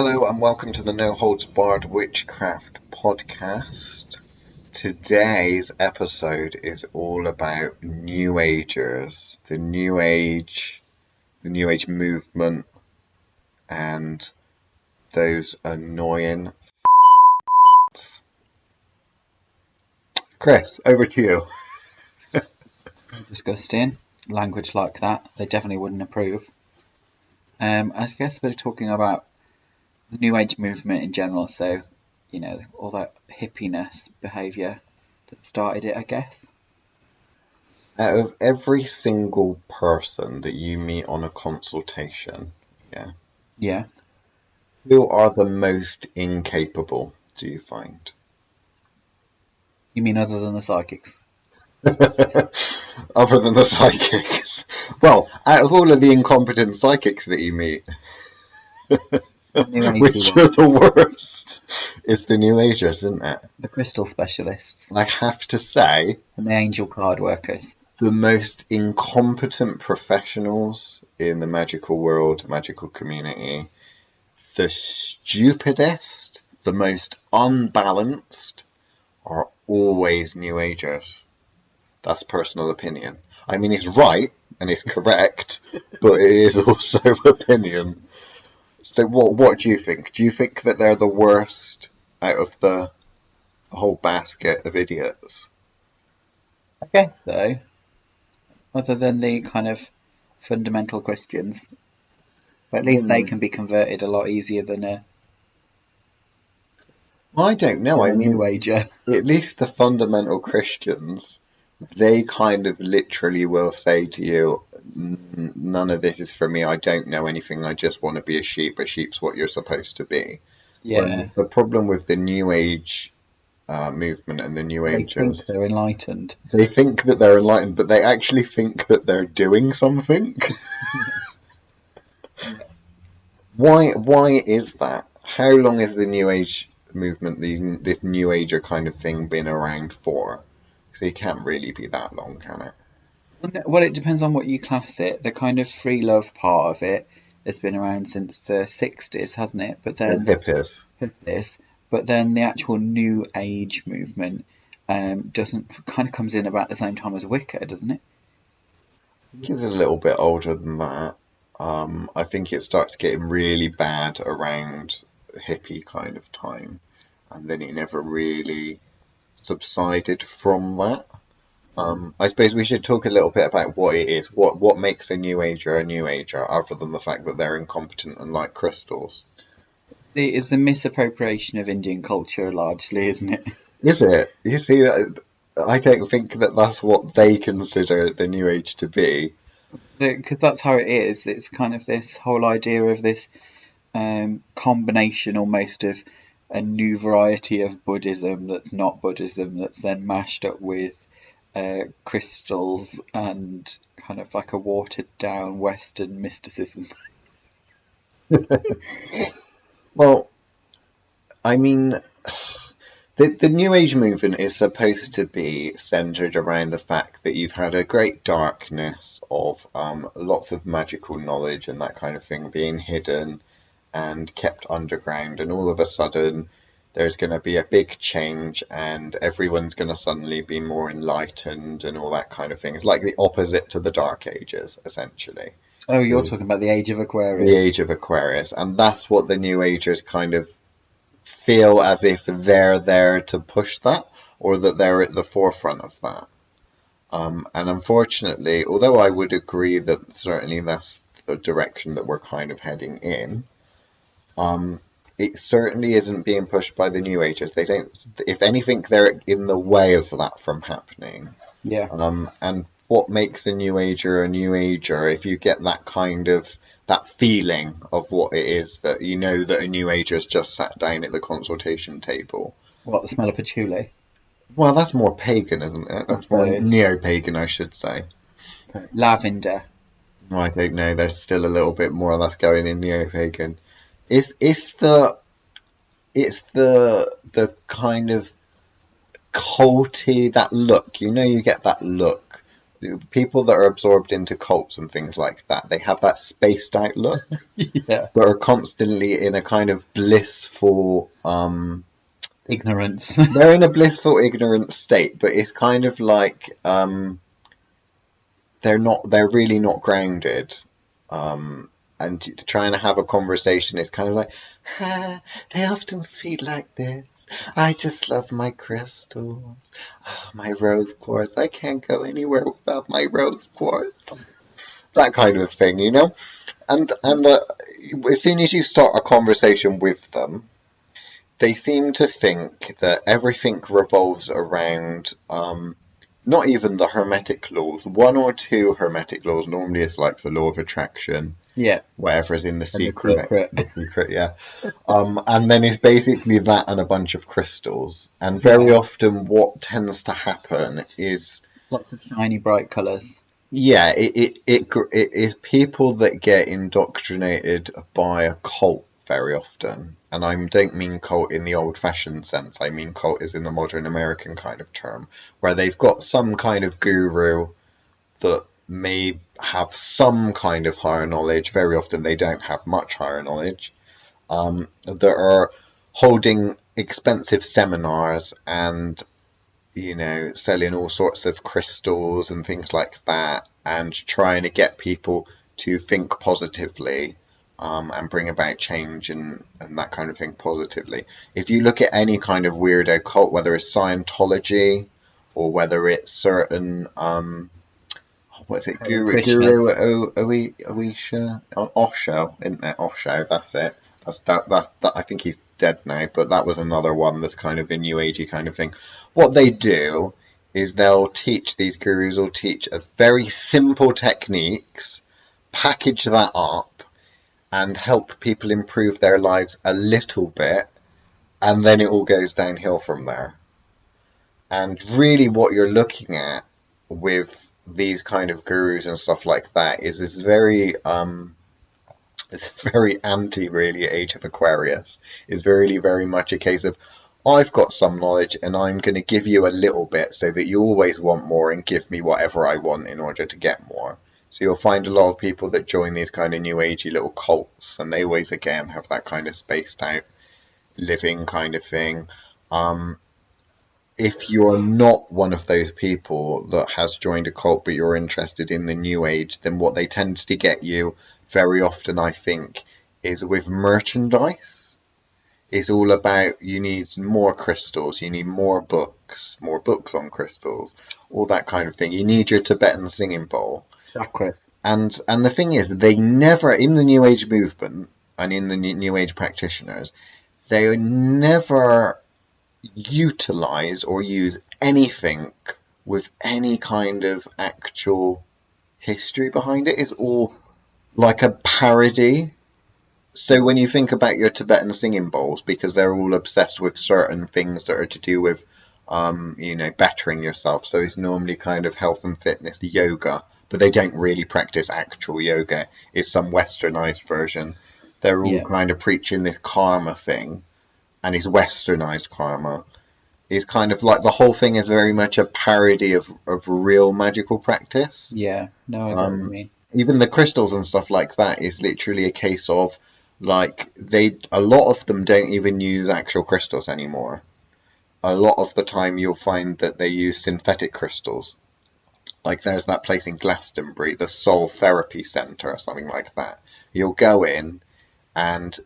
Hello and welcome to the No Holds Barred Witchcraft podcast. Today's episode is all about New Agers, the New Age movement, and those annoying Chris, over to you. Disgusting. Language like that, they definitely wouldn't approve. I guess we're talking about the New Age movement in general, so, you know, all that hippiness behaviour that started it, I guess. Out of every single person that you meet on a consultation, Yeah. who are the most incapable, do you find? You mean other than the psychics? Other than the psychics. Well, out of all of the incompetent psychics that you meet, which are the worst? It's the New Agers, isn't it? The crystal specialists. I have to say, and the angel card workers. The most incompetent professionals in the magical world, magical community, the stupidest, the most unbalanced, are always New Agers. That's personal opinion. I mean, it's right and it's correct, but it is also opinion. So what do you think? Do you think that they're the worst out of the whole basket of idiots? I guess so. Other than the kind of fundamental Christians. But at least they can be converted a lot easier than a... Well, I don't know. I mean, New Ager. At least the fundamental Christians, they kind of literally will say to you, none of this is for me, I don't know anything, I just want to be a sheep. A sheep's what you're supposed to be. Yeah. Whereas the problem with the New Age movement and the New Agers... They think they're enlightened. They think that they're enlightened, but they actually think that they're doing something. Why is that? How long has the New Age movement, this New Ager kind of thing, been around for? So it can't really be that long, can it? Well, it depends on what you class it. The kind of free love part of it has been around since the 60s, hasn't it? But then hippies. But then the actual New Age movement comes in about the same time as Wicca, doesn't it? I think it's a little bit older than that. I think it starts getting really bad around hippie kind of time, and then it never really subsided from that. I suppose we should talk a little bit about what it is. What makes a New Ager, other than the fact that they're incompetent and like crystals? It's the misappropriation of Indian culture, largely, isn't it? Is it? You see, I don't think that that's what they consider the New Age to be. Because that's how it is. It's kind of this whole idea of this combination almost of a new variety of Buddhism that's not Buddhism, that's then mashed up with crystals and kind of like a watered down Western mysticism. Well, I mean, the New Age movement is supposed to be centered around the fact that you've had a great darkness of lots of magical knowledge and that kind of thing being hidden and kept underground, and all of a sudden there's going to be a big change and everyone's going to suddenly be more enlightened and all that kind of thing. It's like the opposite to the Dark Ages, essentially. Oh, you're talking about the Age of Aquarius. The Age of Aquarius, and that's what the New Agers kind of feel as if they're there to push that, or that they're at the forefront of that. And unfortunately, although I would agree that certainly that's the direction that we're kind of heading in, it certainly isn't being pushed by the New Agers. They don't. If anything, they're in the way of that from happening. Yeah. And what makes a New Ager a New Ager? If you get that kind of that feeling of what it is, that you know that a New Ager's just sat down at the consultation table. What, the smell of patchouli? Well, that's more pagan, isn't it? That's more neo-pagan, I should say. Okay. Lavender. I don't know. There's still a little bit more that's going in neo-pagan. It's the kind of culty, that look. You know, you get that look people that are absorbed into cults and things like that, they have that spaced out look. Yeah. That are constantly in a kind of blissful Ignorance. they're in a blissful ignorant state, but it's kind of like they're really not grounded. And trying to have a conversation is kind of like, they often speak like this. I just love my crystals, my rose quartz. I can't go anywhere without my rose quartz. That kind of thing, you know. And as soon as you start a conversation with them, they seem to think that everything revolves around not even the hermetic laws. One or two hermetic laws. Normally, it's like the law of attraction. Yeah. Whatever is in the And secret. the secret, yeah. And then it's basically that and a bunch of crystals. And very often, what tends to happen is lots of shiny, bright colours. yeah, it is people that get indoctrinated by a cult very often. And I don't mean cult in the old-fashioned sense. I mean cult is in the modern American kind of term, where they've got some kind of guru that may have some kind of higher knowledge. Very often they don't have much higher knowledge. That are holding expensive seminars and, you know, selling all sorts of crystals and things like that, and trying to get people to think positively and bring about change and that kind of thing positively. If you look at any kind of weirdo cult, whether it's Scientology or whether it's certain what's it? Guru Oisha Osho, isn't it? Osho, that's it. That I think he's dead now, but that was another one that's kind of a new agey kind of thing. What they do is these gurus will teach a very simple techniques, package that up, and help people improve their lives a little bit, and then it all goes downhill from there. And really what you're looking at with these kind of gurus and stuff like that is this very it's very anti really Age of Aquarius. It's really very much a case of I've got some knowledge and I'm going to give you a little bit so that you always want more and give me whatever I want in order to get more. So you'll find a lot of people that join these kind of new agey little cults, and they always again have that kind of spaced out living kind of thing. If you're not one of those people that has joined a cult but you're interested in the new age, then what they tend to get you very often, I think, is with merchandise. It's all about you need more crystals, you need more books on crystals, all that kind of thing. You need your Tibetan singing bowl. Chakras. And the thing is, they never, in the New Age movement and in the New Age practitioners, they never utilize or use anything with any kind of actual history behind it. It's all like a parody. So when you think about your Tibetan singing bowls, because they're all obsessed with certain things that are to do with, bettering yourself. So it's normally kind of health and fitness, yoga, but they don't really practice actual yoga. It's some westernized version. They're all kind of preaching this karma thing, and it's westernized karma. It's kind of like the whole thing is very much a parody of real magical practice. Yeah, no, I know what you mean. Even the crystals and stuff like that is literally a case of like a lot of them don't even use actual crystals anymore. A lot of the time you'll find that they use synthetic crystals. Like there's that place in Glastonbury, the Soul Therapy Centre or something like that. You'll go in and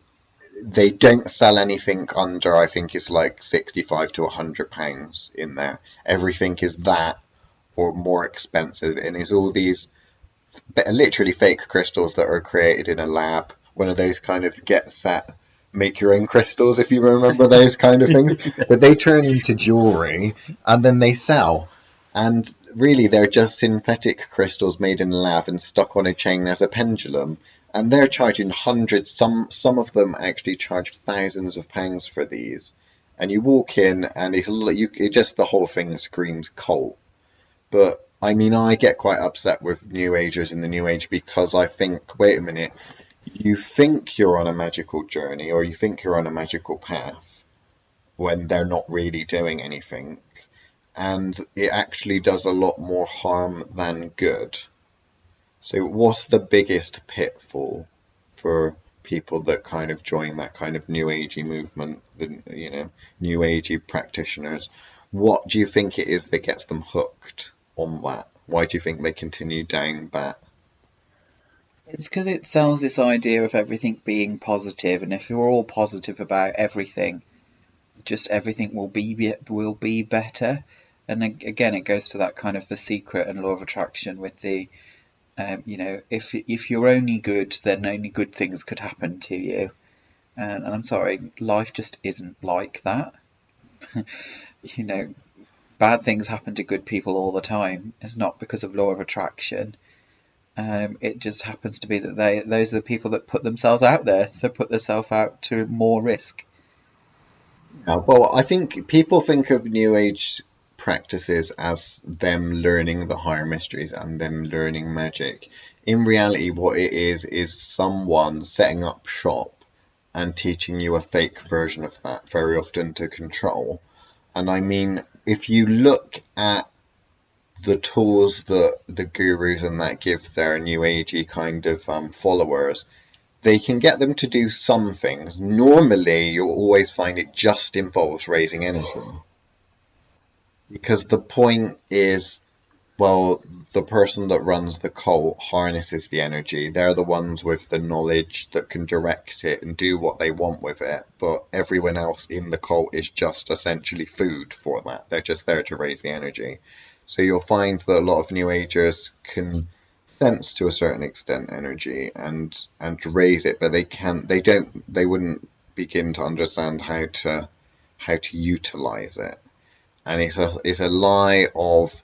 they don't sell anything under, I think it's like £65 to £100 in there. Everything is that or more expensive, and it's all these literally fake crystals that are created in a lab. One of those kind of get set, make your own crystals, if you remember those kind of things. But they turn into jewellery and then they sell. And really they're just synthetic crystals made in a lab and stuck on a chain as a pendulum. And they're charging hundreds, some of them actually charge thousands of pounds for these. And you walk in and it just the whole thing screams cult. But I mean, I get quite upset with New Agers in the New Age because I think, wait a minute, you think you're on a magical journey or you think you're on a magical path when they're not really doing anything. and it actually does a lot more harm than good. So what's the biggest pitfall for people that kind of join that kind of new agey movement, the new agey practitioners? What do you think it is that gets them hooked on that? Why do you think they continue down that? It's because it sells this idea of everything being positive, and if you're all positive about everything, just everything will be better. And again, it goes to that kind of the secret and law of attraction with the if you're only good, then only good things could happen to you. And I'm sorry, life just isn't like that. Bad things happen to good people all the time. It's not because of law of attraction. It just happens to be that those are the people that put themselves out there, so put themselves out to more risk. Well, I think people think of New Age practices as them learning the higher mysteries and them learning magic. In reality, what it is someone setting up shop and teaching you a fake version of that, very often to control. And I mean, if you look at the tools that the gurus and that give their new agey kind of followers, they can get them to do some things. Normally, you'll always find it just involves raising energy. Because the point is, well, the person that runs the cult harnesses the energy. They're the ones with the knowledge that can direct it and do what they want with it. But everyone else in the cult is just essentially food for that. They're just there to raise the energy. So you'll find that a lot of New Agers can sense to a certain extent energy and raise it, but they wouldn't begin to understand how to utilize it. And it's a lie of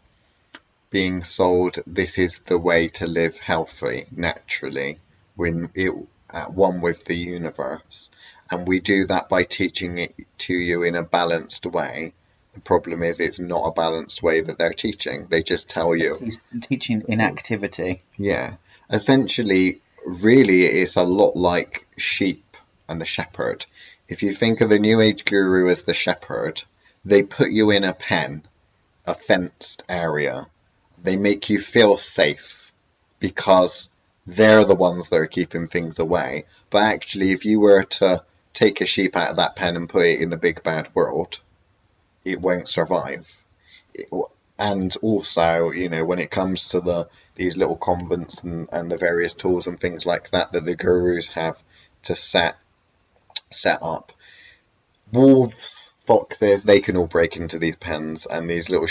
being sold this is the way to live healthy naturally when it at one with the universe, and we do that by teaching it to you in a balanced way. The problem is it's not a balanced way that they're teaching. They just tell you. It's teaching inactivity. Yeah. Essentially, really, it's a lot like sheep and the shepherd. If you think of the New Age guru as the shepherd, they put you in a pen, a fenced area. They make you feel safe because they're the ones that are keeping things away. But actually, if you were to take a sheep out of that pen and put it in the big bad world, it won't survive. And also, when it comes to these little convents and the various tools and things like that the gurus have to set up, wolves, foxes, they can all break into these pens, and these little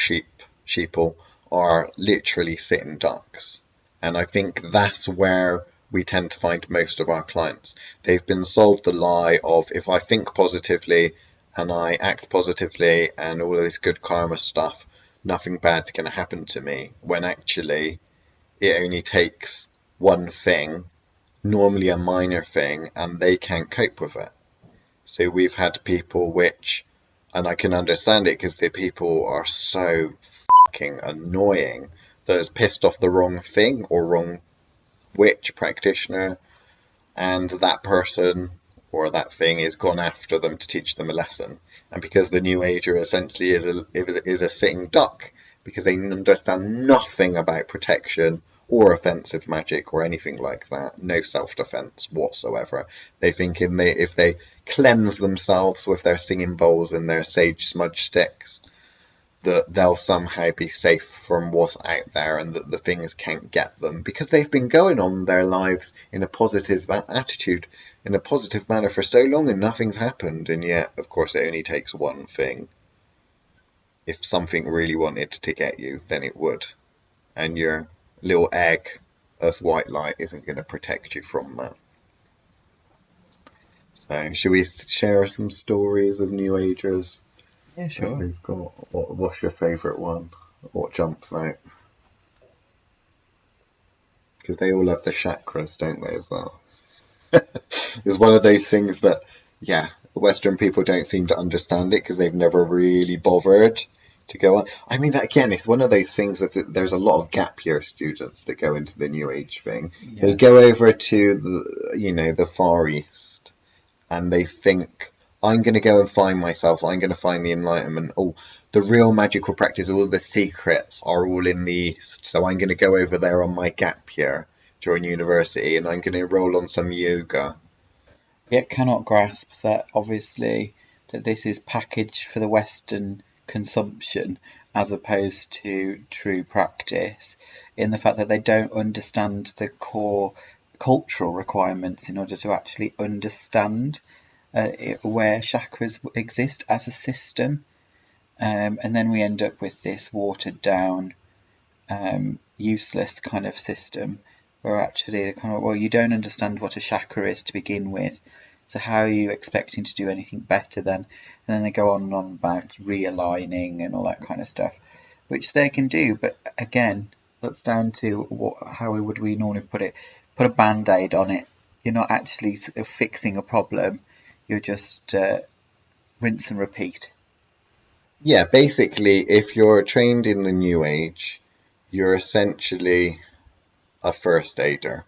sheeple are literally sitting ducks. And I think that's where we tend to find most of our clients. They've been sold the lie of, if I think positively and I act positively and all of this good karma stuff, nothing bad's going to happen to me, when actually it only takes one thing, normally a minor thing, and they can't cope with it. So we've had people and I can understand it because the people are so fucking annoying that has pissed off the wrong thing or wrong witch practitioner, and that person or that thing is gone after them to teach them a lesson. And because the New Ager essentially is a sitting duck, because they understand nothing about protection or offensive magic or anything like that, no self-defense whatsoever. They think if they cleanse themselves with their singing bowls and their sage smudge sticks, that they'll somehow be safe from what's out there and that the things can't get them, because they've been going on their lives in a positive attitude, in a positive manner for so long, and nothing's happened. And yet, of course, it only takes one thing. If something really wanted to get you, then it would. And your little egg of white light isn't going to protect you from that. So, should we share some stories of New Agers? Yeah, sure. We've got, what's your favourite one? What jumps out? Because they all have the chakras, don't they, as well? It's one of those things that, Western people don't seem to understand it because they've never really bothered to go on. I mean, that again, it's one of those things that there's a lot of gap year students that go into the New Age thing. Yeah. They go over to the Far East, and they think, I'm going to go and find myself. I'm going to find the Enlightenment. Oh, the real magical practice, all the secrets are all in the East. So I'm going to go over there on my gap year during university, and I'm going to enroll on some yoga. Yet cannot grasp that obviously that this is packaged for the Western consumption as opposed to true practice, in the fact that they don't understand the core cultural requirements in order to actually understand where chakras exist as a system. And then we end up with this watered down, useless kind of system where actually they're kind of, well, you don't understand what a chakra is to begin with, so how are you expecting to do anything better then? And then they go on and on about realigning and all that kind of stuff, which they can do, but again, that's down to how would we normally put it? Put a band-aid on it. You're not actually fixing a problem, you're just rinse and repeat. Yeah, basically, if you're trained in the New Age, you're essentially a first aider.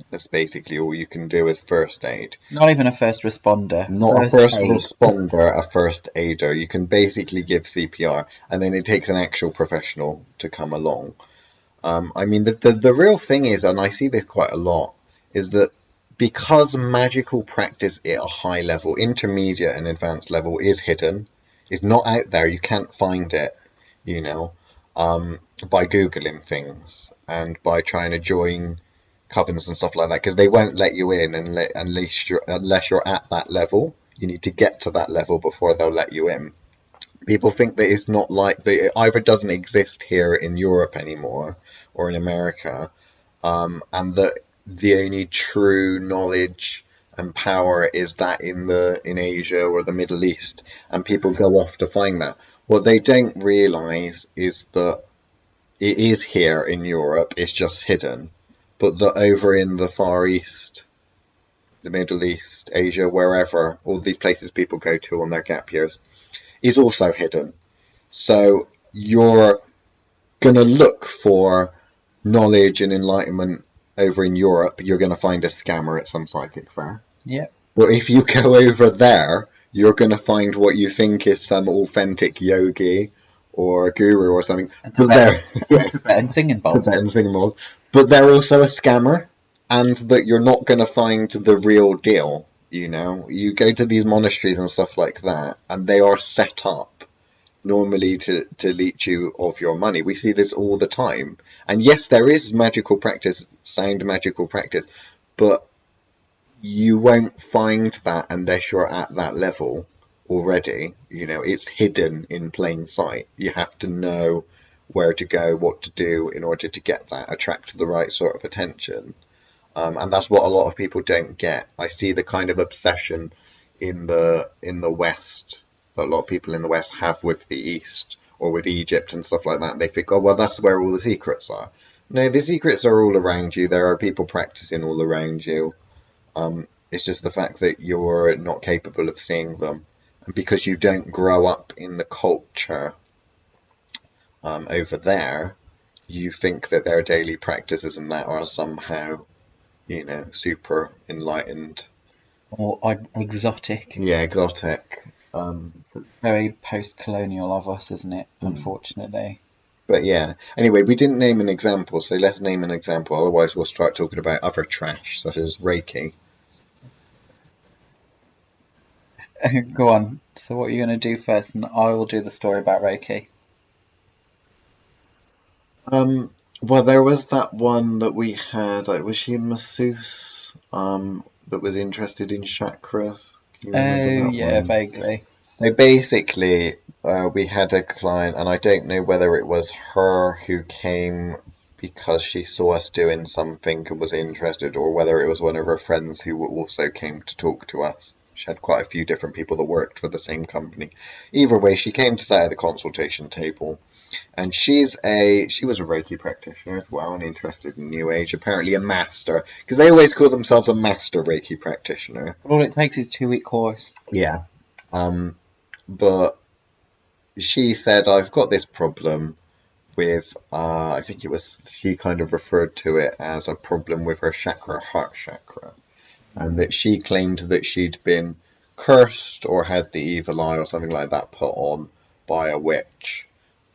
That's basically all you can do is first aid. Not even a first responder. Not a first responder, a first aider. You can basically give CPR, and then it takes an actual professional to come along. I mean, the real thing is, and I see this quite a lot, is that because magical practice at a high level, intermediate and advanced level is hidden, is not out there, you can't find it, by Googling things and by trying to join covens and stuff like that, because they won't let you in unless you're at that level. You need to get to that level before they'll let you in. People think that it's not like that, it either doesn't exist here in Europe anymore or in America, and that the only true knowledge and power is that in Asia or the Middle East, and people go off to find that. What they don't realise is that it is here in Europe, it's just hidden, but that over in the Far East, the Middle East, Asia, wherever, all these places people go to on their gap years, is also hidden. So you're going to look for knowledge and enlightenment over in Europe, you're going to find a scammer at some psychic fair. Yeah. But if you go over there, you're going to find what you think is some authentic yogi or guru or something. Tibetan singing bowls. But they're also a scammer, and that you're not going to find the real deal. You go to these monasteries and stuff like that, and they are set up normally to leech you of your money. We see this all the time. And yes, there is magical practice, sound magical practice, but you won't find that unless you're at that level already. It's hidden in plain sight. You have to know where to go, what to do in order to get that, attract the right sort of attention. And that's what a lot of people don't get. I see the kind of obsession in the West that a lot of people in the West have with the East or with Egypt and stuff like that. And they think, oh, well, that's where all the secrets are. No, the secrets are all around you. There are people practicing all around you. It's just the fact that you're not capable of seeing them. And because you don't grow up in the culture over there, you think that their daily practices and that are somehow, super enlightened. Or exotic. Yeah, exotic. Very post-colonial of us, isn't it? Unfortunately. But yeah, anyway, we didn't name an example, so let's name an example. Otherwise, we'll start talking about other trash, such as Reiki. Go on. So what are you going to do first? And I will do the story about Reiki. Well, there was that one that we had. Was she a masseuse? That was interested in chakras. Oh, yeah, one? Vaguely. So basically, we had a client, and I don't know whether it was her who came because she saw us doing something and was interested, or whether it was one of her friends who also came to talk to us. She had quite a few different people that worked for the same company. Either way, she came to sit at the consultation table, and she was a Reiki practitioner as well, and interested in New Age. Apparently a master, because they always call themselves a master Reiki practitioner. All it takes is a 2-week course. Yeah. But she said, I've got this problem with, I think she kind of referred to it as a problem with her chakra, heart chakra. And that she claimed that she'd been cursed or had the evil eye or something like that put on by a witch.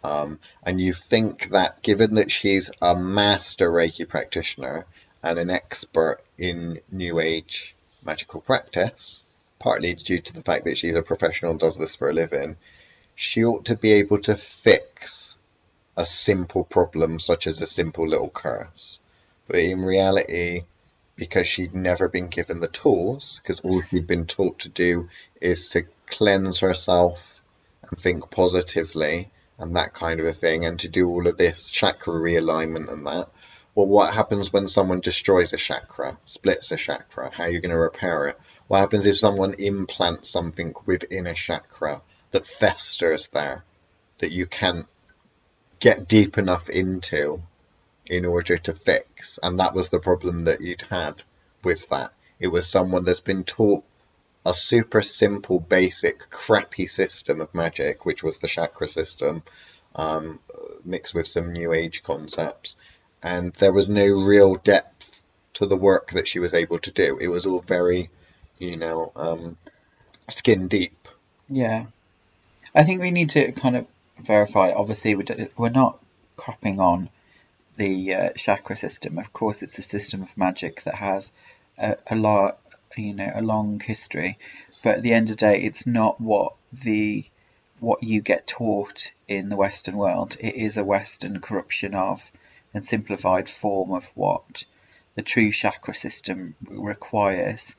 And you think that given that she's a master Reiki practitioner and an expert in New Age magical practice, partly due to the fact that she's a professional and does this for a living, she ought to be able to fix a simple problem such as a simple little curse. But in reality, because she'd never been given the tools, because all she'd been taught to do is to cleanse herself and think positively and that kind of a thing, and to do all of this chakra realignment and that. Well, what happens when someone destroys a chakra, splits a chakra? How are you going to repair it? What happens if someone implants something within a chakra that festers there, that you can't get deep enough into in order to fix? And that was the problem that you'd had with that. It was someone that's been taught a super simple, basic, crappy system of magic, which was the chakra system, mixed with some New Age concepts. And there was no real depth to the work that she was able to do. It was all very, skin deep. Yeah. I think we need to kind of verify, obviously, we're not crapping on the chakra system. Of course, it's a system of magic that has a long history, but at the end of the day, it's not what you get taught in the Western world. It is a Western corruption of and simplified form of what the true chakra system requires.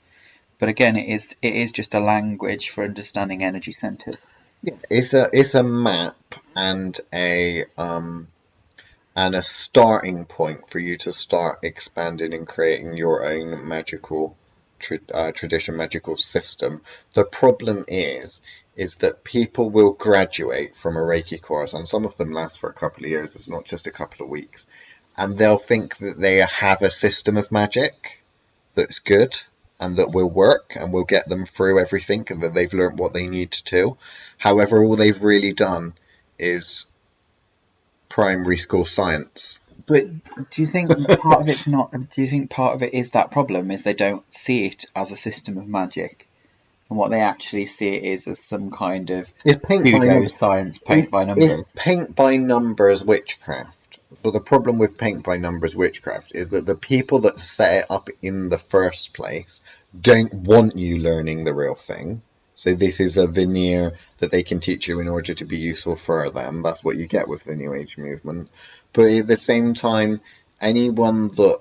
But again, it is just a language for understanding energy centers. Yeah, it's a map and a starting point for you to start expanding and creating your own magical tradition, magical system. The problem is that people will graduate from a Reiki course, and some of them last for a couple of years. It's not just a couple of weeks, and they'll think that they have a system of magic that's good and that will work and will get them through everything, and that they've learned what they need to. However, all they've really done is primary school science. But do you think part of it's not? Do you think part of it is that problem is they don't see it as a system of magic, and what they actually see it is as some kind of pseudo-science, paint by numbers? It's paint by numbers witchcraft. But the problem with paint by numbers witchcraft is that the people that set it up in the first place don't want you learning the real thing. So this is a veneer that they can teach you in order to be useful for them. That's what you get with the New Age movement. But at the same time, anyone that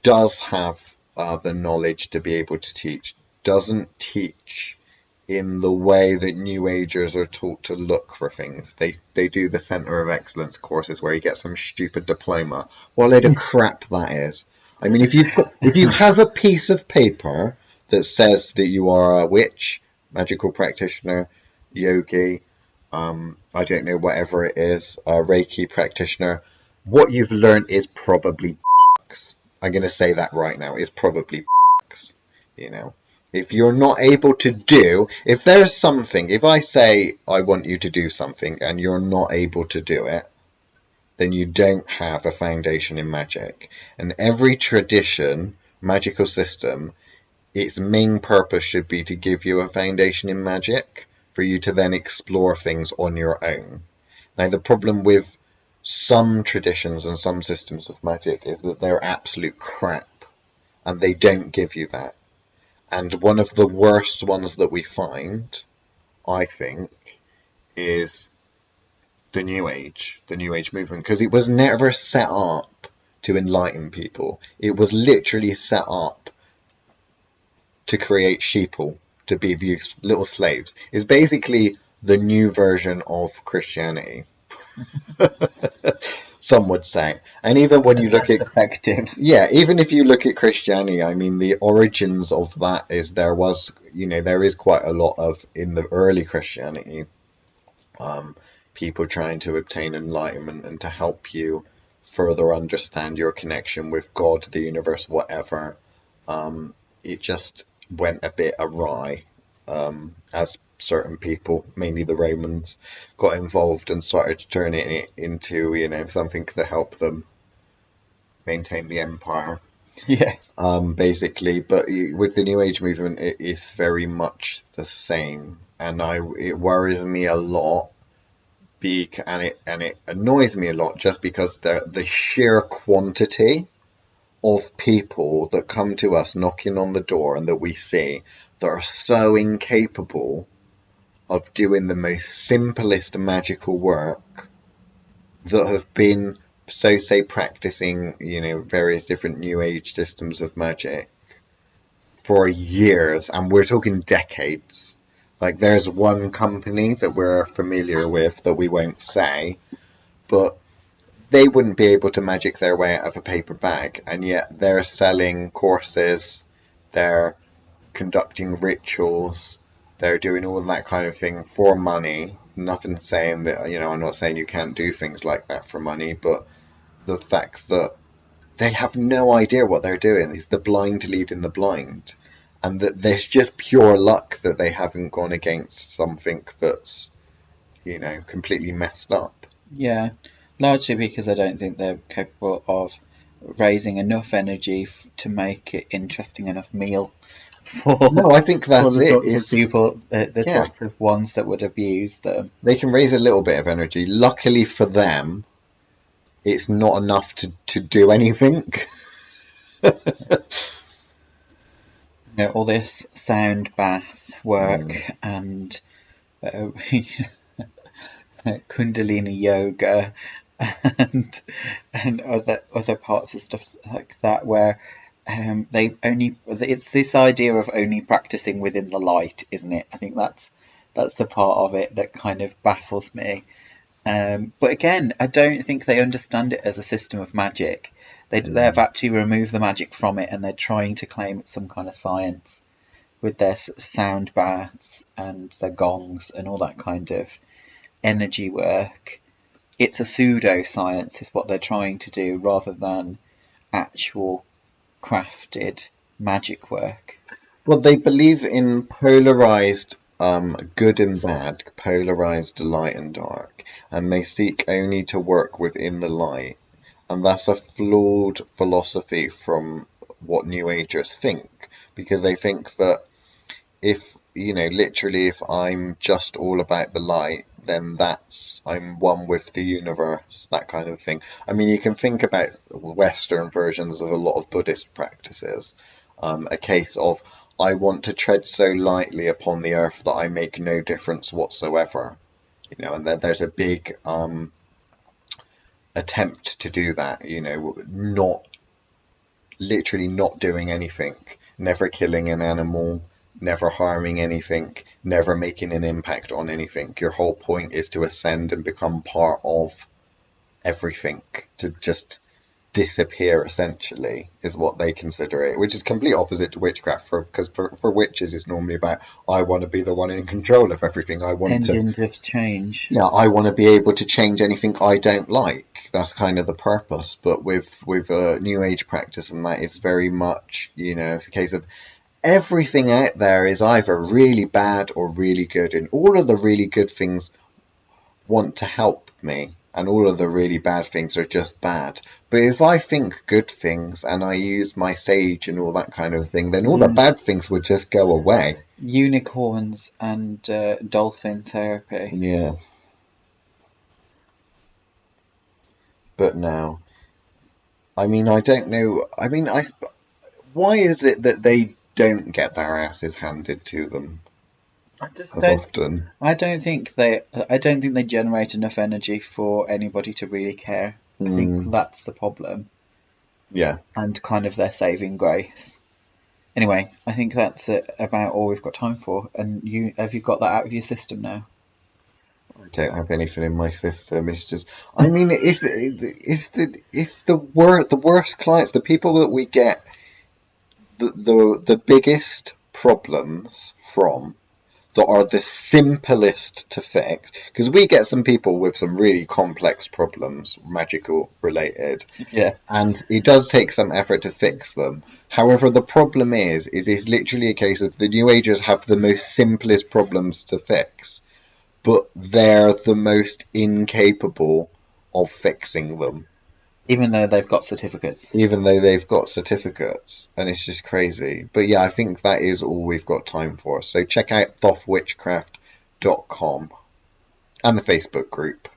does have the knowledge to be able to teach doesn't teach in the way that New Agers are taught to look for things. They do the Centre of Excellence courses where you get some stupid diploma. What a load of crap that is. I mean, if you have a piece of paper that says that you are a witch, magical practitioner, yogi, I don't know, whatever it is, a Reiki practitioner, what you've learned is probably I'm going to say that right now, is probably If you're not able to do, if there's something, if I say I want you to do something and you're not able to do it, then you don't have a foundation in magic. And every tradition, magical system, its main purpose should be to give you a foundation in magic for you to then explore things on your own. Now, the problem with some traditions and some systems of magic is that they're absolute crap and they don't give you that. And one of the worst ones that we find, I think, is the New Age movement, because it was never set up to enlighten people. It was literally set up to create sheeple, to be little slaves. It's basically the new version of Christianity. Some would say. And even when you look at effective. Yeah, even if you look at Christianity, I mean, the origins of that is there is quite a lot of, in the early Christianity, people trying to obtain enlightenment and to help you further understand your connection with God, the universe, whatever. It just went a bit awry as certain people, mainly the Romans, got involved and started turning it into, something to help them maintain the empire. Yeah. Basically, but with the New Age movement, it is very much the same. and it worries me a lot. And it annoys me a lot just because the sheer quantity of people that come to us knocking on the door and that we see that are so incapable of doing the most simplest magical work, that have been, so say, practicing, various different new age systems of magic for years, and we're talking decades. Like, there's one company that we're familiar with that we won't say, but they wouldn't be able to magic their way out of a paper bag, and yet they're selling courses, they're conducting rituals, they're doing all that kind of thing for money. Nothing saying that, I'm not saying you can't do things like that for money, but the fact that they have no idea what they're doing is the blind leading the blind. And that there's just pure luck that they haven't gone against something that's, completely messed up. Yeah, largely because I don't think they're capable of raising enough energy to make it interesting enough meal for. No, I think that's the it. Sorts of people, the sorts of ones that would abuse them. They can raise a little bit of energy. Luckily for them, it's not enough to do anything. All this sound bath work and Kundalini yoga and other parts of stuff like that, where it's this idea of only practicing within the light, isn't it? I think that's the part of it that kind of baffles me. But again, I don't think they understand it as a system of magic. They've actually removed the magic from it, and they're trying to claim it's some kind of science with their sound baths and their gongs and all that kind of energy work. It's a pseudo-science is what they're trying to do, rather than actual crafted magic work. Well, they believe in polarized good and bad, polarized light and dark, and they seek only to work within the light. And that's a flawed philosophy from what New Agers think, because they think that if, literally, if I'm just all about the light, then I'm one with the universe, that kind of thing. I mean, you can think about Western versions of a lot of Buddhist practices. A case of, I want to tread so lightly upon the earth that I make no difference whatsoever. And then there's a big attempt to do that, not doing anything, never killing an animal, never harming anything, never making an impact on anything. Your whole point is to ascend and become part of everything, to just disappear, essentially, is what they consider it, which is complete opposite to witchcraft, because for witches it's normally about, I want to be the one in control of everything. I want engines of change. Yeah, I want to be able to change anything I don't like. That's kind of the purpose. But with New Age practice and that, it's very much, it's a case of everything out there is either really bad or really good, and all of the really good things want to help me, and all of the really bad things are just bad. But if I think good things and I use my sage and all that kind of thing, then all the bad things would just go away. Unicorns and dolphin therapy. Yeah. But now, I mean, I don't know. I mean, why is it that they don't get their asses handed to them? I don't think they generate enough energy for anybody to really care. I think that's the problem. Yeah. And kind of their saving grace. Anyway, I think that's about all we've got time for. And have you got that out of your system now? I don't have anything in my system. It's just, I mean, it's the worst clients, the people that we get the biggest problems from, that are the simplest to fix, because we get some people with some really complex problems, magical related, and it does take some effort to fix them. However, the problem is it's literally a case of the New Agers have the most simplest problems to fix, but they're the most incapable of fixing them. Even though they've got certificates. And it's just crazy. But yeah, I think that is all we've got time for. So check out Thoth Witchcraft witchcraftoccultism.com and the Facebook group.